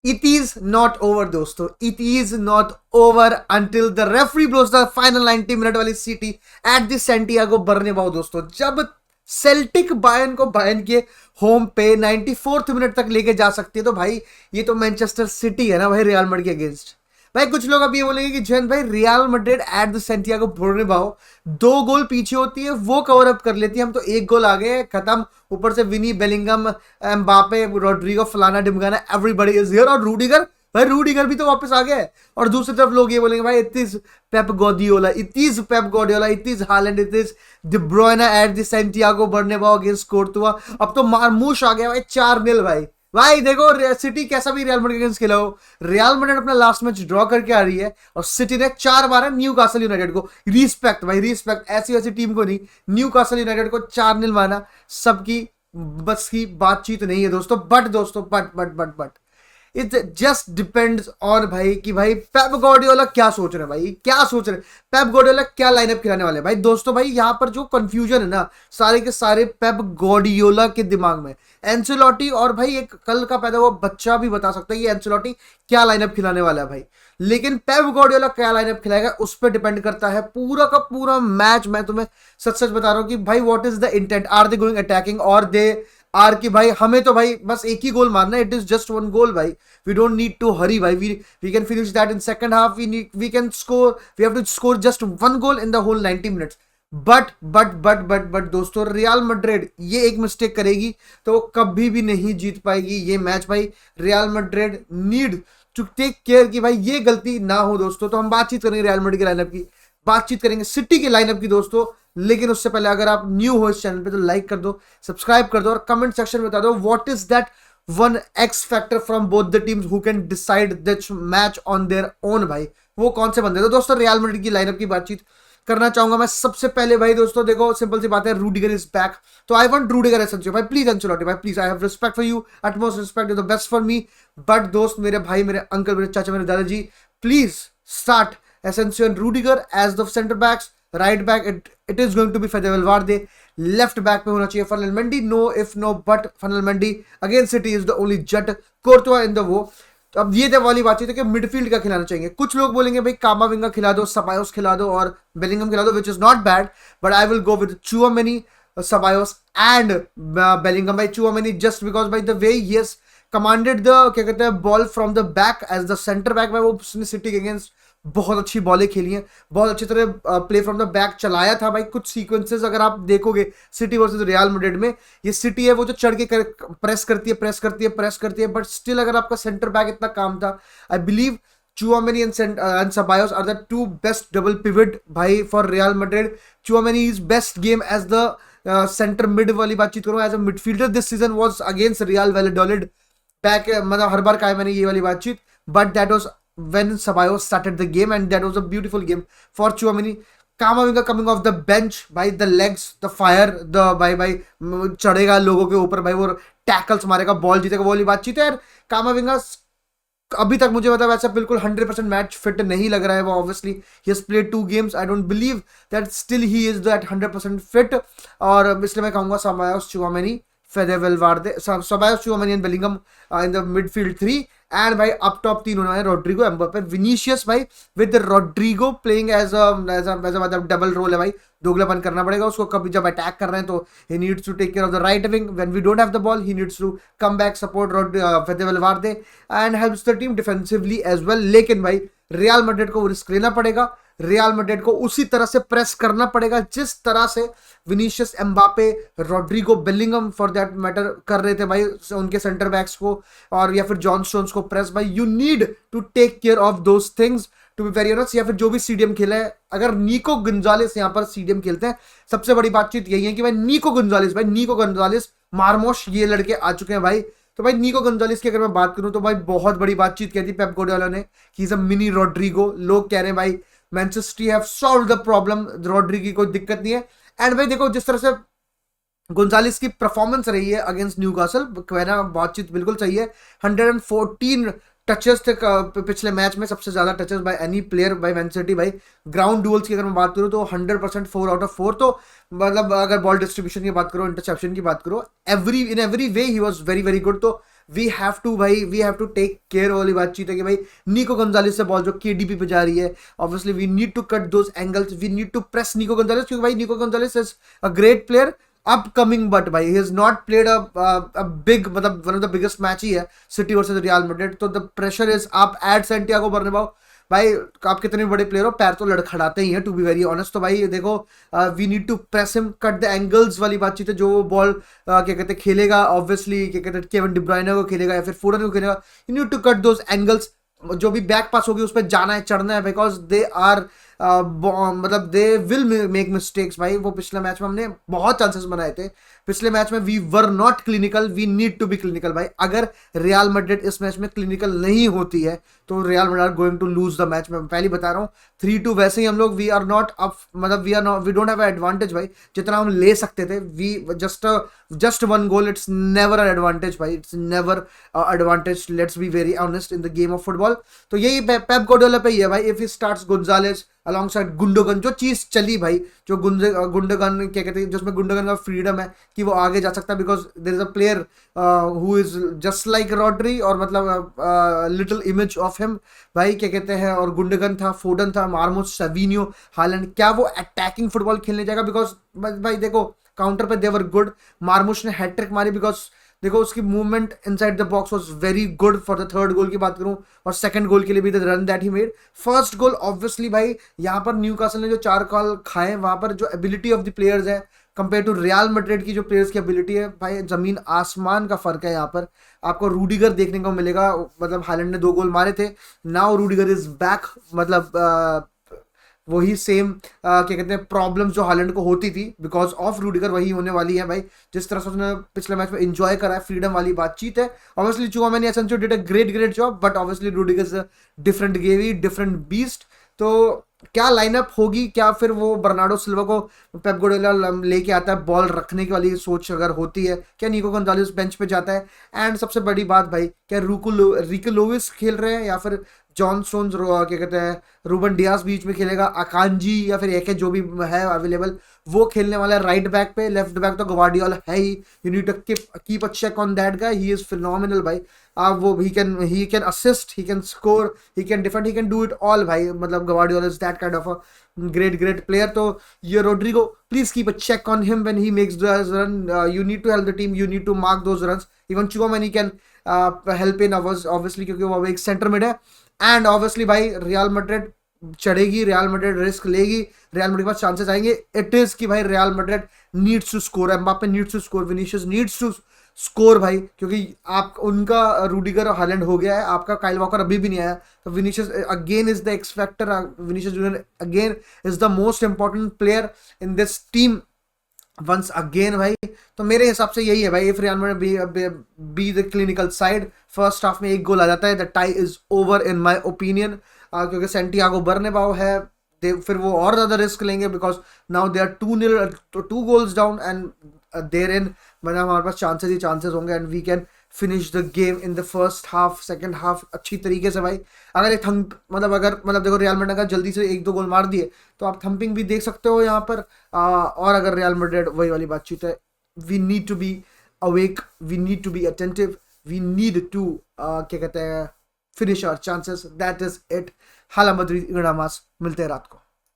It is not over दोस्तों, it is not over until the referee blows the final 90 minute वाली सीटी eight the Santiago बर्नेबाउ दोस्तों। जब Celtic Bayern को Bayern के होम पे 94th मिनट तक लेके जा सकती है, तो भाई ये तो मैनचेस्टर सिटी है ना भाई, रियल मैड्रिड के अगेंस्ट। भाई कुछ लोग अब ये बोलेंगे कि जयंत भाई Real Madrid at the Santiago Bernabeu 2 goal पीछे होती है, वो कवर अप कर लेती है, हम तो 1 गोल आ गए खत्म। ऊपर से विनी, बेलिंगम, एम्बापे, रोड्रिगो, फलाना डिमगाना, एवरीबॉडी इज हियर। और रूडिगर, भाई रूडिगर भी तो वापस आ गए। और दूसरी तरफ लोग ये बोलेंगे भाई it is Pep Guardiola, it is Pep Guardiola, it is Haaland, it is De Bruyne at the Santiago Bernabeu against Courtois. अब तो मारमूश आ गया भाई, 4-0 भाई। भाई देखो सिटी कैसा भी रियल मैड्रिड अगेंस्ट खेला हो, रियल मैड्रिड अपना लास्ट मैच ड्रॉ करके आ रही है और सिटी ने 4 मारा न्यूकासल यूनाइटेड को। रिस्पेक्ट भाई, रिस्पेक्ट, ऐसी वैसी टीम को नहीं, न्यूकासल यूनाइटेड को 4-0 मारा। सबकी बस की बातचीत नहीं है दोस्तों। बट दोस्तों, but it just depends on भाई कि भाई पेप गार्डियोला क्या सोच रहे हैं, भाई क्या सोच रहे हैं, पेप गार्डियोला क्या लाइनअप खिलाने वाले हैं। भाई दोस्तों, भाई यहाँ पर जो कंफ्यूजन है ना, सारे के सारे पेप गार्डियोला के दिमाग में। एंसेलोटी और भाई एक कल का पैदा हुआ बच्चा भी बता सकता है कि एंसेलोटी क्या लाइनअप खिलाने वाला है भाई, लेकिन पेप गार्डियोला क्या लाइनअप खिलाएगा उस पर डिपेंड करता है पूरा का पूरा मैच। मैं तुम्हें सच सच बता रहा हूँ कि भाई what is the intent, are they going attacking और दे आर की भाई हमें तो भाई बस एक ही गोल मारना है, इट इज जस्ट 1 गोल भाई। We don't need to hurry भाई, we can finish that in second half, we can score, we have to score just 1 goal in the whole 90 minutes. But दोस्तों, रियल मैड्रिड ये एक mistake करेगी तो कभी भी नहीं जीत पाएगी ये मैच भाई। Real Madrid need to take care कि भाई ये गलती ना हो दोस्तों। तो हम बातचीत करेंगे रियल मैड्रिड के लाइनअप की, बातचीत करेंगे सिटी के लाइनअप की दोस्तों। लेकिन उससे पहले अगर आप न्यू हो इस चैनल पे तो लाइक कर दो, सब्सक्राइब कर दो और कमेंट सेक्शन में बता दो what is that one x factor from both the teams who can decide this match on their own भाई, वो कौन से बंदे। तो दोस्तों रियल मैड्रिड की लाइनअप की बातचीत करना चाहूंगा मैं सबसे पहले भाई। दोस्तों देखो सिंपल सी बात है, रूडिगर इज बैक, तो आई वांट रूडिगर एसेंसियो भाई, प्लीज एंचेलोटी भाई, please, I have respect for you, utmost respect, you the best for me. But दोस्त, मेरे भाई, मेरे अंकल, मेरे चाचा, मेरे दादाजी, please start Asencio and Rudiger as the centre backs. Right back it is going to be Fede Valverde, left back पे होना चाहिए Ferland Mendy, no if no but Ferland Mendy against City is the only jut, Courtois in the वो। तो अब ये वाली बातचीत है कि मिडफील्ड का खिलाना चाहिए। कुछ लोग बोलेंगे भाई कामाविंगा खिला दो, सबायोस खिला दो और बेलिंगम खिला दो, which is not bad, but I will go with Tchouameni, Ceballos and Bellingham भाई। चुआमेनी जस्ट बिकॉज भाई the way he has commanded the क्या कहते हैं ball from the back as the centre back भाई, वो उसने सिटी के against बहुत अच्छी बॉलें खेली हैं, बहुत अच्छी तरह प्ले फ्रॉम द बैक चलाया था भाई। कुछ सीक्वेंसेस अगर आप देखोगे सिटी वर्सेस रियल मैड्रिड में, ये सिटी है वो जो चढ़ के प्रेस करती है, बट स्टिल अगर आपका सेंटर बैक इतना काम था, I believe Chouameni and Ceballos are the 2 best double pivot भाई for Real Madrid. Chouameni's best game as the center mid वाली बातचीत करूँ, as a midfielder this season was against Real Valladolid back, मतलब हर बार कहा मैंने ये वाली बातचीत, but that was when Ceballos started the game and that was a beautiful game for Chouameni. Camavinga coming off the bench भाई, the legs, the fire, the भाई चढ़ेगा लोगों के ऊपर भाई, वो टैकल्स मारेगा, बॉल जीतेगा, वो वाली बातचीत है यार। कामाविंगा अभी तक मुझे मतलब ऐसा बिल्कुल 100% मैच फिट नहीं लग रहा है वो, obviously he has played 2 games, I don't believe that still he is that 100% फिट। और इसलिए मैं कहूंगा Ceballos, Tchouameni, Fede Valverde, Ceballos, Tchouameni and Bellingham in the midfield 3 and भाई अप टॉप 3 होने वाले रोड्रिगो, एम्बापे, विनीशियस भाई, विद रोड्रिगो प्लेइंग एज मतलब डबल रोल है भाई। दोगलापन करना पड़ेगा उसको, कभी जब अटैक कर रहे हैं तो he needs to take care of the right wing, when we don't have the ball he needs to come back, support Fede Valverde and helps the team defensively as well. लेकिन भाई Real Madrid को risk लेना पड़ेगा, real Madrid को उसी तरह से press करना पड़ेगा जिस तरह से Vinicius, Mbappe, Rodrygo, Bellingham for that matter कर रहे थे भाई उनके सेंटर बैक्स को, और या फिर जॉन स्टोन्स को प्रेस भाई। You need to take care of those things to be very honest. या फिर जो भी सीडीएम खेला है, अगर नीको गुंजालिस यहाँ पर सीडीएम खेलते हैं, सबसे बड़ी बातचीत यही है कि भाई नीको गुंजालिस मार्मोश ये लड़के आ चुके हैं भाई। तो भाई नीको गंजालिस की अगर मैं बात करूं तो भाई बहुत बड़ी बातचीत कह दी पेप गार्डियोला ने कि इज अ मिनी रोड्रिगो। लोग कह रहे हैं भाई Manchester City have solve the problem, Rodrygo की कोई दिक्कत नहीं है। एंड भाई देखो जिस तरह से गोंजालिस की परफॉर्मेंस रही है अगेंस्ट न्यूकासल, कहना बातचीत बिल्कुल सही है। 114 टचेस थे पिछले मैच में, सबसे ज्यादा touches by any player by man city भाई। ग्राउंड डुअल्स की अगर मैं बात करूं तो 100% 4 आउट ऑफ 4, तो मतलब अगर बॉल डिस्ट्रीब्यूशन की बात करो, इंटरसेप्शन की बात करो, in every way he was very very good. तो वी हैव टू भाई, we have to take care वाली बातचीत है कि भाई निको गोंजालेस से बॉल जो केडीपी पे जा रही है, obviously we need to cut those angles, we need to press Nico Gonzalez, क्योंकि भाई Nico Gonzalez is a great player upcoming, but भाई he is not played a big, मतलब one of the biggest match ही है City versus Real Madrid, तो the pressure is up at Santiago Bernabeu. भाई आप कितने बड़े प्लेयर हो, पैर तो लड़खड़ाते ही हैं टू बी वेरी ऑनेस्ट। तो भाई देखो, we need to press him, cut the angles वाली बातचीत है, जो वो बॉल क्या कहते हैं खेलेगा, ऑब्वियसली क्या कहते हैं केविन डी ब्रुयने को खेलेगा या फिर फोडन को खेलेगा, you need to cut those angles, जो भी बैक पास होगी उस पर जाना है, चढ़ना है, बिकॉज दे आर मतलब दे विल मेक मिस्टेक्स। भाई वो पिछले मैच में हमने बहुत चांसेस बनाए थे, पिछले मैच में we were not clinical, we need to be clinical. भाई अगर रियल मैड्रिड इस मैच में क्लिनिकल नहीं होती है तो Real Madrid are going to lose the match. मैं पहले बता रहा हूँ 3-2 वैसे ही हम लोग, वी आर नॉट अप, मतलब we are not, we don't have advantage भाई जितना हम ले सकते थे। We just one goal, it's never an advantage भाई, it's never advantage, let's be very honest in the game of football. तो यही पेप गार्डियोला पे ही है भाई, if he starts Gonzalez alongside Gundogan, जो चीज चली भाई, जो गुंडोगन क्या कहते हैं, जिसमें गुंडोगन का फ्रीडम है कि वो आगे जा सकता है, because there is a player who is just like Rodri, और मतलब लिटिल इमेज ऑफ हिम भाई, क्या कहते हैं। और गुंडोगन था, फोडन था, मार्मोस, सेविनियो, हालैंड, क्या वो अटैकिंग फुटबॉल खेलने जाएगा? बिकॉज भाई देखो काउंटर पे देवर गुड, मार्मोस ने हैट्रिक मारी, बिकॉज देखो उसकी movement inside the box was very good for the third goal की बात करूं, और सेकंड गोल के लिए भी the run that he made. First goal obviously भाई यहाँ पर न्यूकासल ने जो 4 कॉल खाए, वहां पर जो एबिलिटी ऑफ द प्लेयर्स है कंपेयर टू रियल मैड्रिड की जो प्लेयर्स की एबिलिटी है, भाई जमीन आसमान का फर्क है। यहाँ पर आपको रूडिगर देखने को मिलेगा, मतलब हालैंड ने 2 गोल मारे थे, नाउ रूडिगर इज बैक, मतलब वही सेम क्या कहते हैं प्रॉब्लम्स जो हालैंड को होती थी बिकॉज ऑफ रूडिगर, वही होने वाली है भाई। जिस तरह से उसने पिछले मैच में एंजॉय करा है, फ्रीडम वाली बातचीत है। Obviously Tchouameni Asencio did a great job, but obviously Rudiger is a different गेवी, डिफरेंट बीस्ट। तो क्या लाइनअप होगी, क्या फिर वो बर्नार्डो सिल्वा को पेप गार्डियोला लेके आता है, बॉल रखने की वाली सोच अगर होती है, क्या निको गोंजालेस बेंच पे जाता है? एंड सबसे बड़ी बात भाई, क्या रिको लोविस खेल रहे हैं या फिर जॉन स्टोन्स, क्या कहते हैं रूबन डियास बीच में खेलेगा, अकांजी या फिर एक जो भी है अवेलेबल वो खेलने वाला है राइट बैक पे। लेफ्ट बैक तो गवार्डियोला है ही, you need to keep a check on that guy, he is phenomenal भाई। आप वो he can assist, he can score, he can defend, he can do it all भाई, मतलब Gvardiol is that kind of a great player. तो ये Rodrigo, please keep a check on him when he makes the run, you need to help the team, you need to mark those runs. Even Tchouameni can help in hours obviously, क्योंकि वो एक centre mid है। And obviously भाई Real Madrid चढ़ेगी, Real Madrid risk लेगी, Real Madrid के पास chances आएंगे। इट इज कि भाई Real Madrid needs to score, Mbappe needs to score, Vinicius needs to score भाई, क्योंकि आप उनका रूडिगर और हालैंड हो गया है, आपका काइल वॉकर अभी भी नहीं आया। तो Vinicius again is the X factor, Vinicius Junior again is the most important player in this team once again भाई। तो मेरे हिसाब से यही है भाई, if Real Madrid be the clinical side, first half में 1 गोल आ जाता है, the tie is over in my opinion, क्योंकि सेंटियागो बर्नाब्यू है, फिर वो और ज्यादा रिस्क लेंगे, because now they are 2 goals down and there in, मतलब हमारे पास चांसेस ही चांसेस होंगे, and we can finish the game in the first half, second half अच्छी तरीके से भाई। अगर एक मतलब देखो रियल मैड्रिड अगर जल्दी से 1-2 गोल मार दिए तो आप थंपिंग भी देख सकते हो यहाँ पर। और अगर रियल मैड्रिड, वही वाली बातचीत है, we need to be awake, we need to be attentive, we need to क्या कहते हैं finish our chances, that is it. Hala Madrid, मिलते हैं रात को।